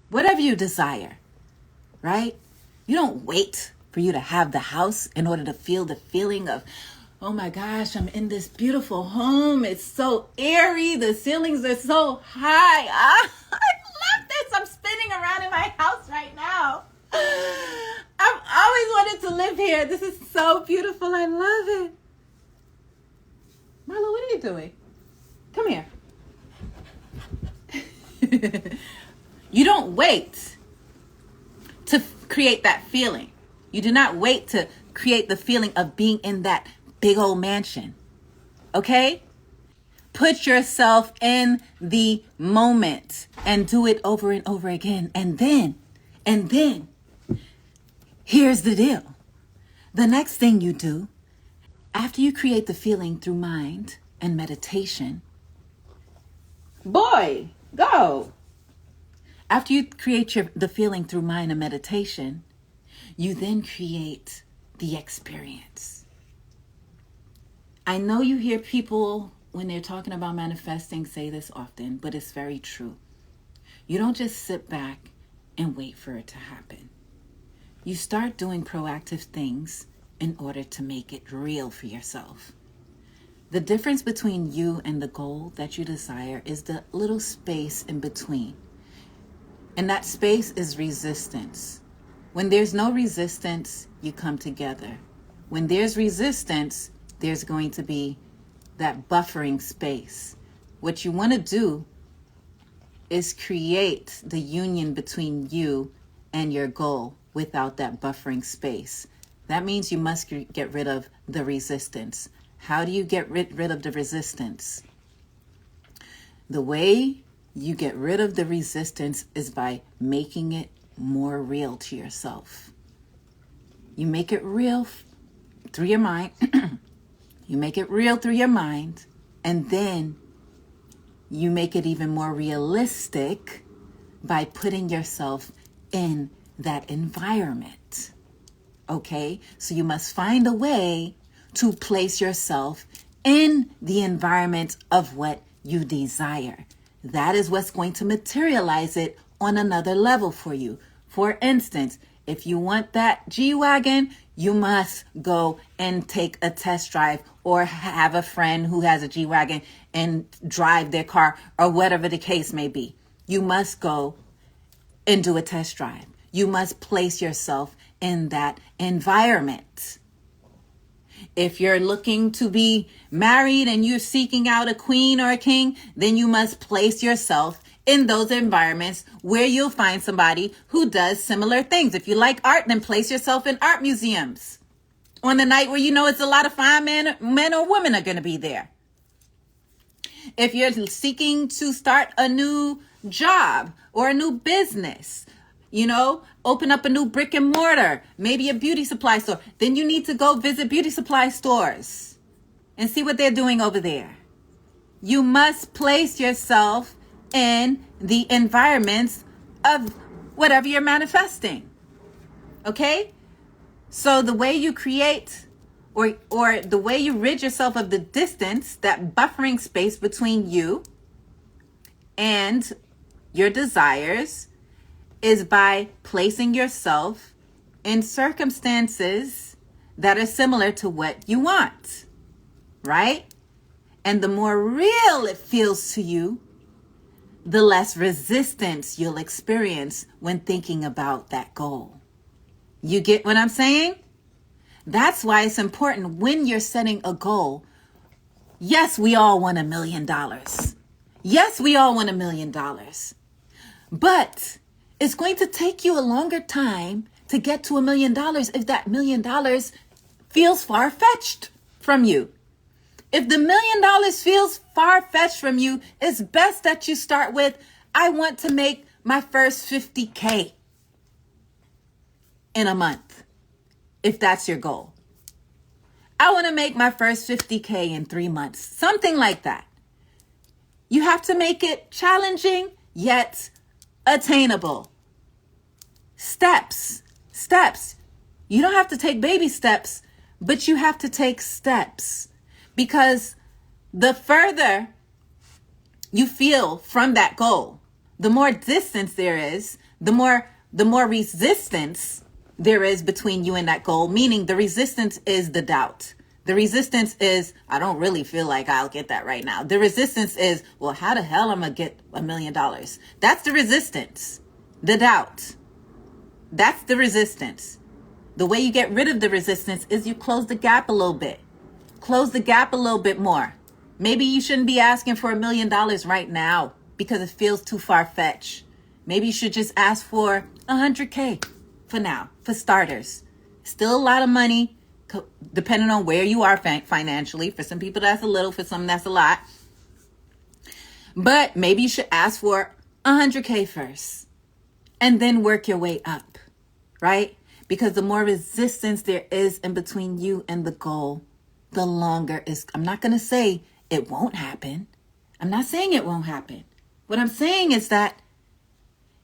whatever you desire, right? You don't wait for you to have the house in order to feel the feeling of, oh my gosh, I'm in this beautiful home. It's so airy. The ceilings are so high. I love this. I'm spinning around in my house right now. I've always wanted to live here. This is so beautiful. I love it. Marlo, what are you doing? Come here. You don't wait to create that feeling. You do not wait to create the feeling of being in that big old mansion. Okay? Put yourself in the moment and do it over and over again. And then, here's the deal. The next thing you do, after you create the feeling through mind and meditation, boy, go. After you create the feeling through mind and meditation, you then create the experience. I know you hear people when they're talking about manifesting say this often, but it's very true. You don't just sit back and wait for it to happen. You start doing proactive things in order to make it real for yourself. The difference between you and the goal that you desire is the little space in between. And that space is resistance. When there's no resistance, you come together. When there's resistance, there's going to be that buffering space. What you want to do is create the union between you and your goal without that buffering space. That means you must get rid of the resistance. How do you get rid of the resistance? The way you get rid of the resistance is by making it more real to yourself. You make it real through your mind. You make it real through your mind, and then you make it even more realistic by putting yourself in that environment. Okay? So you must find a way to place yourself in the environment of what you desire. That is what's going to materialize it on another level for you. For instance, if you want that G-Wagon, you must go and take a test drive or have a friend who has a G-Wagon and drive their car or whatever the case may be. You must go and do a test drive. You must place yourself in that environment. If you're looking to be married and you're seeking out a queen or a king, then you must place yourself in those environments where you'll find somebody who does similar things. If you like art, then place yourself in art museums on the night where you know it's a lot of fine men or women are going to be there. If you're seeking to start a new job or a new business, open up a new brick and mortar, maybe a beauty supply store, then you need to go visit beauty supply stores and see what they're doing over there. You must place yourself in the environments of whatever you're manifesting. Okay? So the way you create or the way you rid yourself of the distance, that buffering space between you and your desires, is by placing yourself in circumstances that are similar to what you want, right? And the more real it feels to you, the less resistance you'll experience when thinking about that goal. You get what I'm saying? That's why it's important when you're setting a goal. Yes, we all want $1 million. Yes, we all want $1 million. But it's going to take you a longer time to get to $1 million if that $1 million feels far-fetched from you. If the $1 million feels far-fetched from you, it's best that you start with, I want to make my first $50K in a month, if that's your goal. I want to make my first $50K in 3 months, something like that. You have to make it challenging, yet attainable. Steps. You don't have to take baby steps, but you have to take steps. Because the further you feel from that goal, the more distance there is, the more resistance there is between you and that goal, meaning the resistance is the doubt. The resistance is, I don't really feel like I'll get that right now. The resistance is, well, how the hell am I going to get $1 million? That's the resistance. The doubt. That's the resistance. The way you get rid of the resistance is you close the gap a little bit. Close the gap a little bit more. Maybe you shouldn't be asking for $1 million right now because it feels too far-fetched. Maybe you should just ask for 100K for now, for starters. Still a lot of money, depending on where you are financially. For some people, that's a little. For some, that's a lot. But maybe you should ask for 100K first and then work your way up, right? Because the more resistance there is in between you and the goal, the longer is. I'm not going to say it won't happen. I'm not saying it won't happen. What I'm saying is that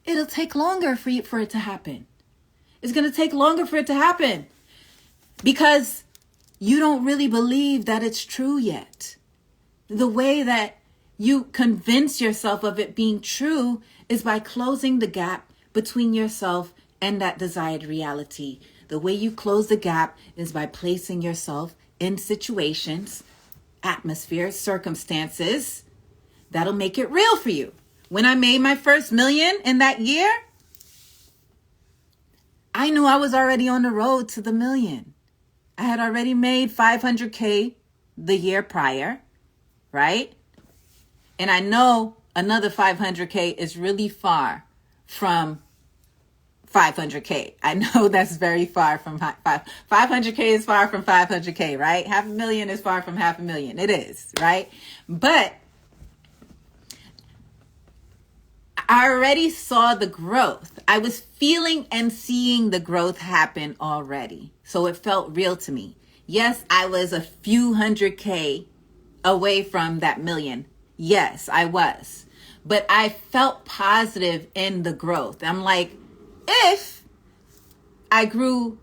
it'll take longer for it to happen. It's going to take longer for it to happen because you don't really believe that it's true yet. The way that you convince yourself of it being true is by closing the gap between yourself and that desired reality. The way you close the gap is by placing yourself in situations, atmospheres, circumstances that'll make it real for you. When I made my first $1 million in that year, I knew I was already on the road to the $1 million. I had already made 500K the year prior, right? And I know another 500K is really far from 500K. I know that's very far from 500K is far from 500K, right? $500,000 is far from $500,000. It is, right? But I already saw the growth. I was feeling and seeing the growth happen already. So it felt real to me. Yes, I was a few 100K away from that $1 million. Yes, I was. But I felt positive in the growth. I'm like, if I grew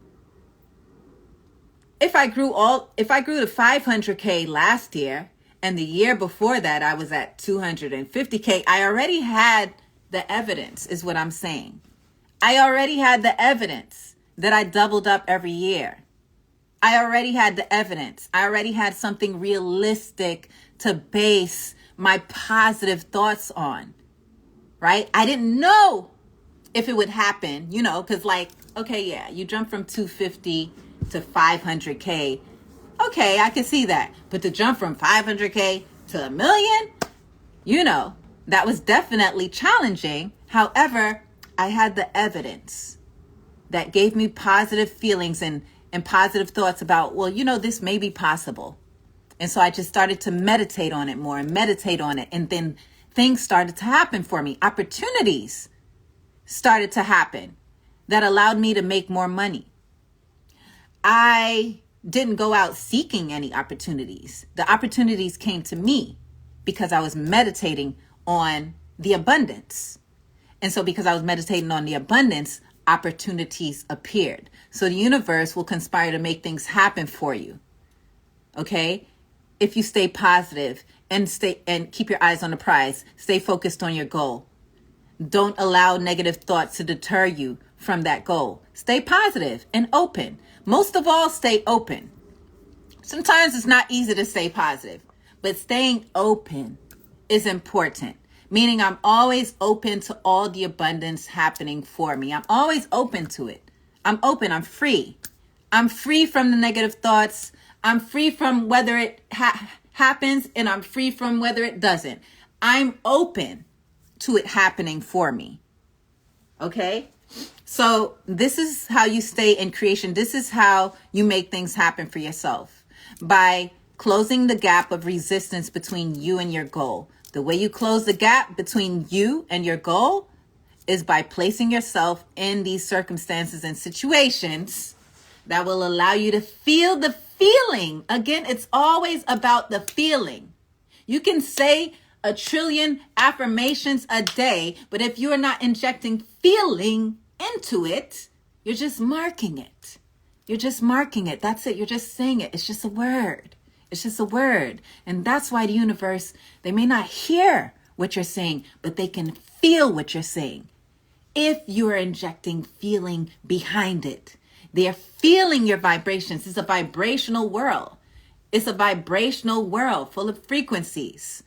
to 500K last year, and the year before that I was at 250K, I already had the evidence, is what I'm saying. I already had the evidence that I doubled up every year. I already had the evidence. I already had something realistic to base my positive thoughts on, right? I didn't know if it would happen, because okay, yeah, you jump from 250 to 500K. Okay, I can see that. But to jump from 500K to $1 million, that was definitely challenging. However, I had the evidence that gave me positive feelings and positive thoughts about, this may be possible. And so I just started to meditate on it more and meditate on it. And then things started to happen for me. Opportunities started to happen that allowed me to make more money. I didn't go out seeking any opportunities. The opportunities came to me because I was meditating on the abundance. And so because I was meditating on the abundance, opportunities appeared. So the universe will conspire to make things happen for you. Okay? If you stay positive and keep your eyes on the prize, stay focused on your goal. Don't allow negative thoughts to deter you from that goal. Stay positive and open. Most of all, stay open. Sometimes it's not easy to stay positive, but staying open is important. Meaning I'm always open to all the abundance happening for me. I'm always open to it. I'm open. I'm free. I'm free from the negative thoughts. I'm free from whether it happens, and I'm free from whether it doesn't. I'm open to it happening for me. Okay? So this is how you stay in creation. This is how you make things happen for yourself. By closing the gap of resistance between you and your goal. The way you close the gap between you and your goal is by placing yourself in these circumstances and situations that will allow you to feel the feeling. Again, it's always about the feeling. You can say 1 trillion affirmations a day, but if you're not injecting feeling into it, you're just marking it. You're just marking it. That's it. You're just saying it. It's just a word. It's just a word. And that's why the universe, they may not hear what you're saying, but they can feel what you're saying. if you are injecting feeling behind it. They're feeling your vibrations. It's a vibrational world. It's a vibrational world full of frequencies.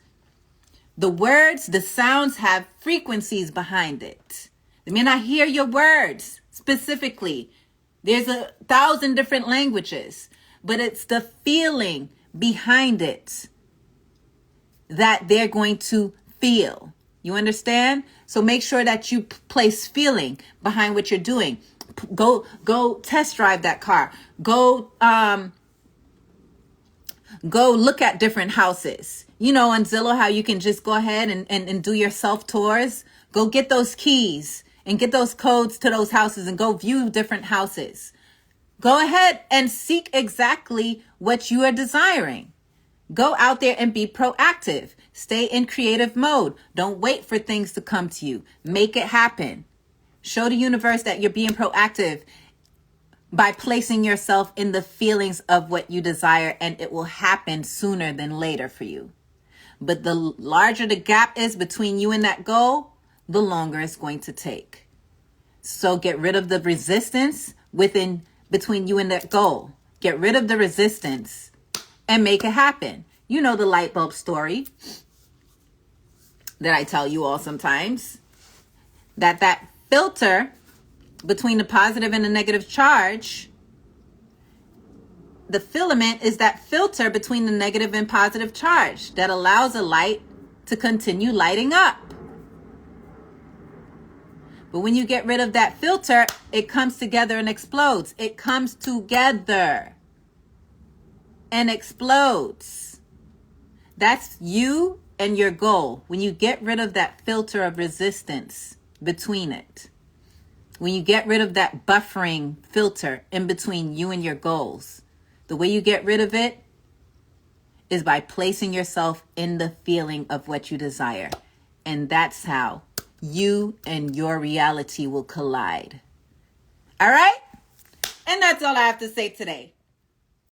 The words, the sounds have frequencies behind it. They may not hear your words specifically. There's 1,000 different languages, but it's the feeling behind it that they're going to feel. You understand? So make sure that you place feeling behind what you're doing. Go test drive that car. Go look at different houses. You know, on Zillow, how you can just go ahead and do your self tours. Go get those keys and get those codes to those houses and go view different houses. Go ahead and seek exactly what you are desiring. Go out there and be proactive. Stay in creative mode. Don't wait for things to come to you. Make it happen. Show the universe that you're being proactive by placing yourself in the feelings of what you desire, and it will happen sooner than later for you. But the larger the gap is between you and that goal, the longer it's going to take. So get rid of the resistance between you and that goal. Get rid of the resistance and make it happen. You know the light bulb story that I tell you all sometimes. That filter between the positive and the negative charge, the filament is that filter between the negative and positive charge that allows a light to continue lighting up. But when you get rid of that filter, it comes together and explodes. It comes together and explodes. That's you and your goal. When you get rid of that filter of resistance between it, when you get rid of that buffering filter in between you and your goals, the way you get rid of it is by placing yourself in the feeling of what you desire. And that's how you and your reality will collide. All right? And that's all I have to say today.